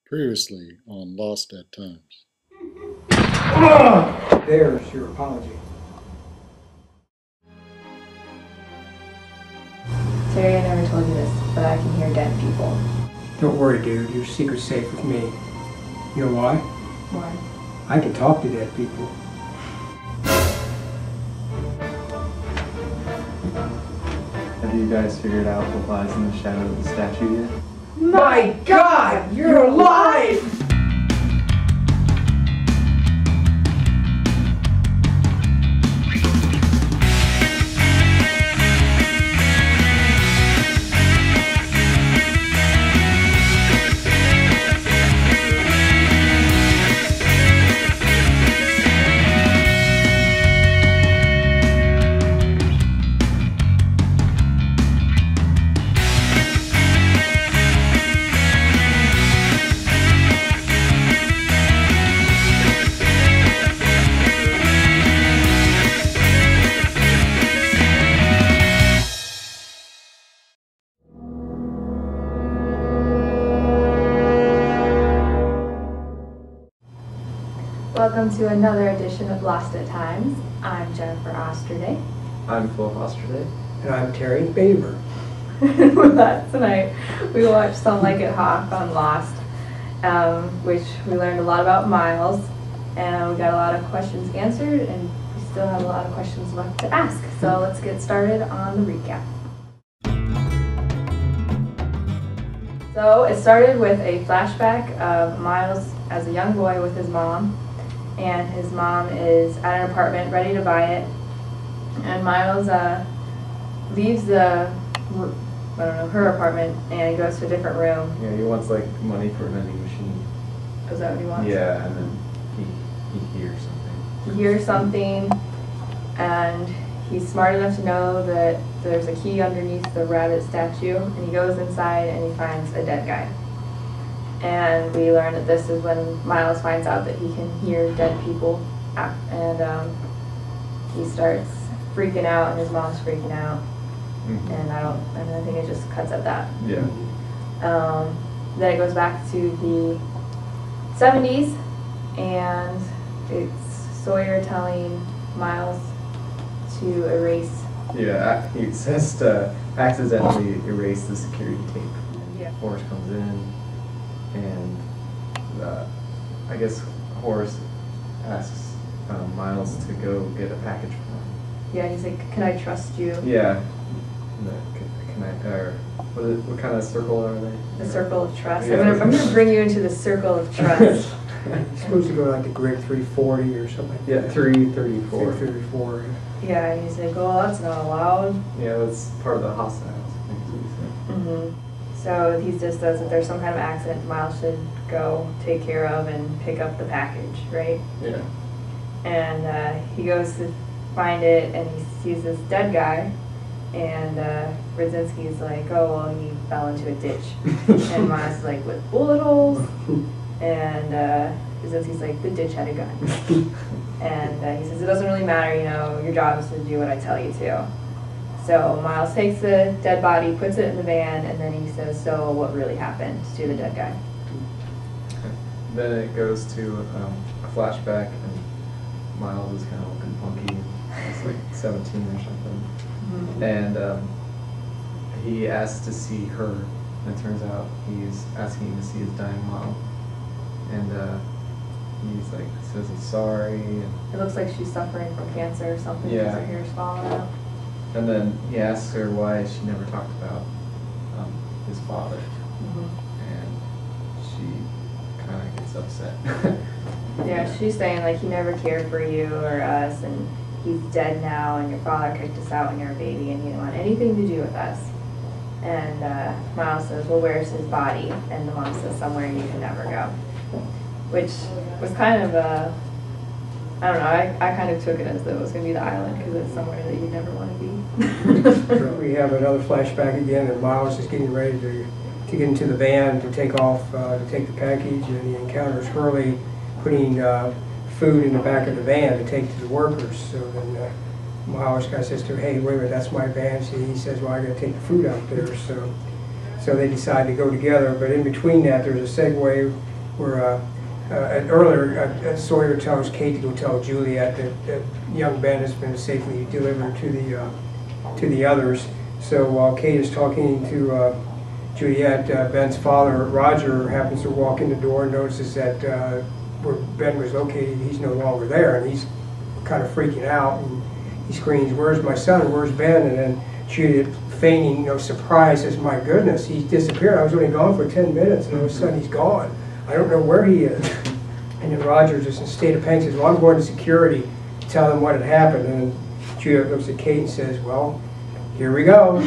Previously on Lost at Times. There's your apology. Terry, I never told you this, but I can hear dead people. Don't worry, dude. Your secret's safe with me. You know why? Why? I can talk to dead people. Have you guys figured out what lies in the shadow of the statue yet? My God! You're alive! Welcome to another edition of Lost at Times. I'm Jennifer Osterday. I'm Phill Osterday. And I'm Terry Baber. With that tonight, we watched Some Like It Hoth on Lost, which we learned a lot about Miles, and we got a lot of questions answered, and we still have a lot of questions left to ask. So let's get started on the recap. So it started with a flashback of Miles as a young boy with his mom, and his mom is at an apartment ready to buy it, and Miles leaves the, her apartment and goes to a different room. Yeah, he wants like money for a vending machine. Is that what he wants? Yeah, and then he hears something. He hears something, and he's smart enough to know that there's a key underneath the rabbit statue, and he goes inside and he finds a dead guy. And we learn that this is when Miles finds out that he can hear dead people, and he starts freaking out, and his mom's freaking out, and I think it just cuts at that. Yeah. Then it goes back to the 70s, and it's Sawyer telling Miles to erase. Yeah, he says to accidentally erase the security tape. Yeah. Horace comes in, and I guess Horace asks Miles to go get a package for him. Yeah, he's like, "Can I trust you?" Yeah. Can I, or what kind of circle are they? The circle of trust. Yeah. I'm gonna bring you into the circle of trust. It's supposed to go like the grid 340 or something like Yeah, that. 334. 334. Yeah, and he's like, "Oh, that's not allowed." Yeah, that's part of the hostiles, I think is what he said. So he just says that there's some kind of accident Miles should go take care of and pick up the package, right? Yeah. And he goes to find it, and he sees this dead guy, and Brzezinski's like, "Oh, well, he fell into a ditch." And Miles is like, "With bullet holes?" And Brzezinski's like, "The ditch had a gun." And he says, "It doesn't really matter, you know, your job is to do what I tell you to." So Miles takes the dead body, puts it in the van, and then he says, "So what really happened to the dead guy?" Then it goes to a flashback, and Miles is kind of looking funky. He's like 17 or something. And he asks to see her, and it turns out he's asking to see his dying mom. And he's like, says he's sorry. And It looks like she's suffering from cancer or something because her hair's falling out. And then he asks her why she never talked about his father. And she kind of gets upset. Yeah, she's saying like he never cared for you or us, and he's dead now, and your father kicked us out when you were a baby, and he didn't want anything to do with us. And Miles says, "Well, where's his body?" And the mom says, "Somewhere you can never go," which was kind of I don't know, I kind of took it as though it was going to be the island because it's somewhere that you never want to be. So we have another flashback again, and Miles is getting ready to get into the van to take off, to take the package, and he encounters Hurley putting food in the back of the van to take to the workers. So then Miles guy says to her, "Hey, wait a minute, that's my van." So he says, "Well, I got to take the food out there." So they decide to go together. But in between that, there's a segue where Sawyer tells Kate to go tell Juliet that young Ben has been safely delivered to the others. So while Kate is talking to Juliet, Ben's father, Roger, happens to walk in the door and notices that where Ben was located, he's no longer there, and he's kind of freaking out, and he screams, "Where's my son? Where's Ben?" And then Juliet, feigning, surprise, says, "My goodness, he's disappeared. I was only gone for 10 minutes, and all of a sudden he's gone. I don't know where he is." And then Roger, just in a state of panic, says, "Well, I'm going to security to tell them what had happened." And then Juliet looks at Kate and says, "Well, here we go."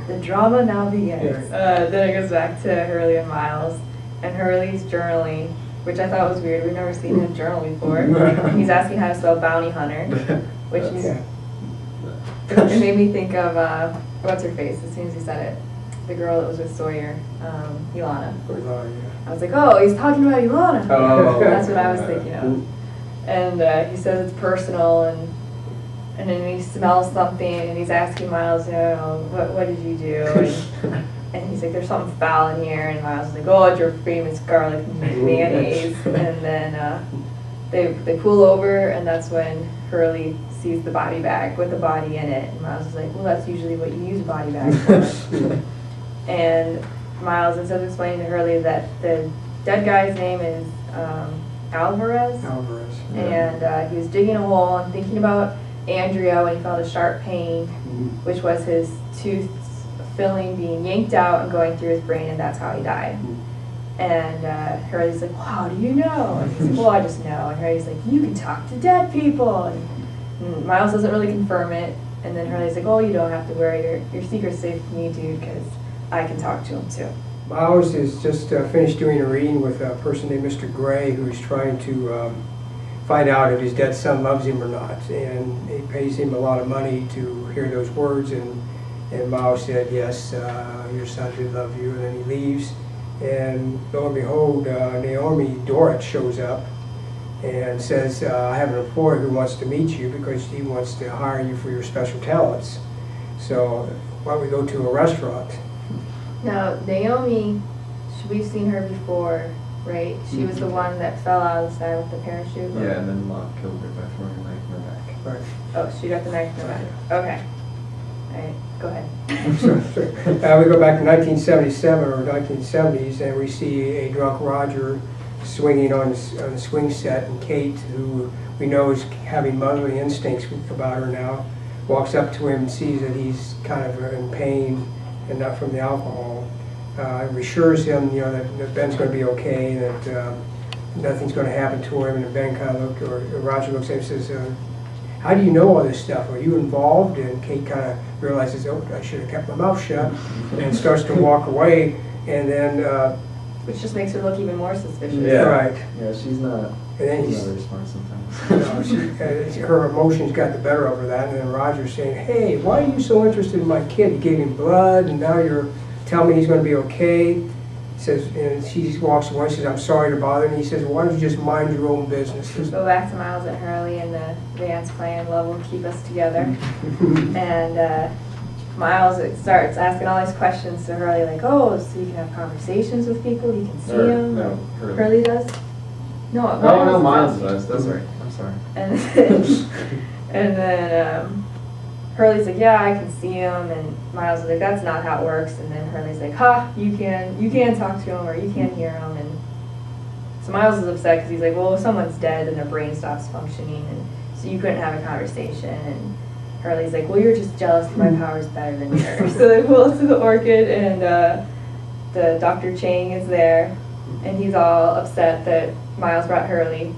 The drama now begins. Then it goes back to Hurley and Miles, and Hurley's journaling, which I thought was weird. We've never seen him journal before. He's asking how to spell bounty hunter, which is, it made me think of, what's her face, as soon as he said it, the girl that was with Sawyer, Ilana. I was like, oh, he's talking about Ilana. Oh. That's what I was thinking of. And he says it's personal, and then he smells something, and he's asking Miles, what did you do? And he's like, there's something foul in here. And Miles is like, oh, it's your famous garlic mayonnaise. And then they pull over, and that's when Hurley sees the body bag with the body in it. And Miles is like, well, that's usually what you use a body bag for. And Miles ends up explaining to Hurley that the dead guy's name is Alvarez. Alvarez. And he was digging a hole and thinking about Andrea when he felt a sharp pain, which was his tooth filling being yanked out and going through his brain, and that's how he died. And Hurley's like, well, how do you know? And he's like, well, I just know. And Hurley's like, you can talk to dead people. And Miles doesn't really confirm it. And then Hurley's like, oh, you don't have to worry. Your secret's safe with me, dude, because I can talk to him too. Miles has just finished doing a reading with a person named Mr. Gray, who's trying to find out if his dead son loves him or not. And he pays him a lot of money to hear those words. And Miles said, yes, your son did love you. And then he leaves. And lo and behold, Naomi Dorrit shows up and says, I have an employer who wants to meet you because he wants to hire you for your special talents. So why don't we go to a restaurant? Now, Naomi, we've seen her before, right? She was the one that fell out of the sky with the parachute. Yeah, and then Locke killed her by throwing a knife in her back. Right. Oh, she got the knife in the back. Okay. All right, go ahead. We go back to 1977 or 1970s, and we see a drunk Roger swinging on the swing set, and Kate, who we know is having motherly instincts about her now, walks up to him and sees that he's kind of in pain and not from the alcohol. Reassures him, that Ben's going to be okay, that nothing's going to happen to him. And Ben kind of Roger looks at him and says, how do you know all this stuff? Are you involved? And Kate kind of realizes, oh, I should have kept my mouth shut, and starts to walk away. And then, which just makes her look even more suspicious. Yeah. Right. Yeah, she's not. And then She's he's, not very smart sometimes. her emotions got the better of her that, and then Roger's saying, hey, why are you so interested in my kid? You gave him blood, and now you're telling me he's going to be okay. He says, and she walks away, says, I'm sorry to bother him. And he says, why don't you just mind your own business? Go back to Miles and Hurley, and the band's playing Love Will Keep Us Together. And Miles starts asking all these questions to Hurley, like, oh, so you can have conversations with people, you can see them. No, Hurley. Hurley does? No, Miles does. That's right. I'm sorry. And then Hurley's like, yeah, I can see him, and Miles is like, that's not how it works. And then Hurley's like, ha, you can talk to him, or you can hear him. And so Miles is upset because he's like, well, if someone's dead, then their brain stops functioning, and so you couldn't have a conversation. And Hurley's like, well, you're just jealous that my power's better than yours. So they pull up to the orchid, and the Dr. Chang is there, and he's all upset that Miles brought Hurley.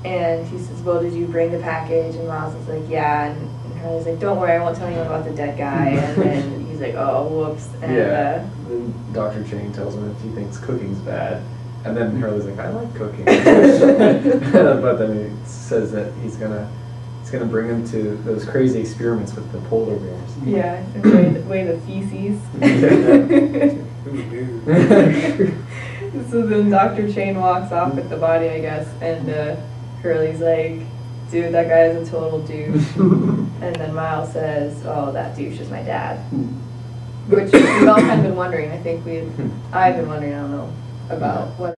And he says, well, did you bring the package? And Miles is like, yeah. And Hurley's like, don't worry, I won't tell anyone about the dead guy. And then he's like, oh, whoops. And, then Dr. Chang tells him if he thinks cooking's bad. And then Hurley's like, I like cooking. But then he says that he's gonna bring him to those crazy experiments with the polar bears. Yeah, and weigh the feces. So then Dr. Chang walks off with the body, I guess, and Hurley's like, dude, that guy is a total douche. And then Miles says, oh, that douche is my dad. Which we've all kind of been wondering. I've been wondering, I don't know, about what